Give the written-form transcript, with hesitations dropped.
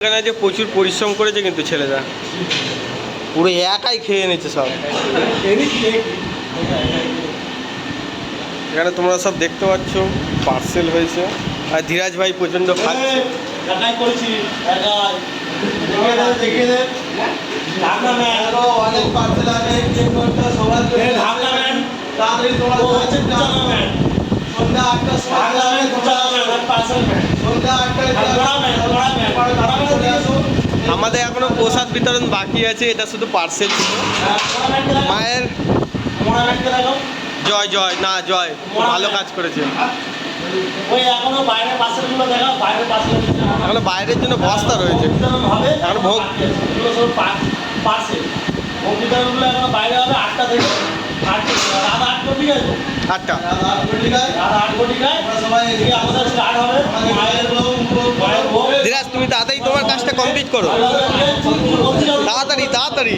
এখানে যে প্রচুর পরিশ্রম করেছে কিন্তু ছেলেরা পুরো একাই খেয়ে নিচ্ছে সব। এখানে তোমরা সব দেখতে পাচ্ছ পার্সেল হয়েছে আর ধীরাজ ভাই প্রচণ্ড খাচ্ছে। আমাদের এখনো প্রসাদ বিতরণ বাকি আছে, এটা শুধু পার্সেল ছিল। মায়ের জয় জয় না জয় ভালো কাজ করেছে। এখনো বাইরের জন্য বস্তা রয়েছে, এখন ভোগ বাইরে হবে 8টা থেকে 8টা ধীরাজ তুমি তাড়াতাড়ি তোমার কাজটা কমপ্লিট করো, তাড়াতাড়ি তাড়াতাড়ি।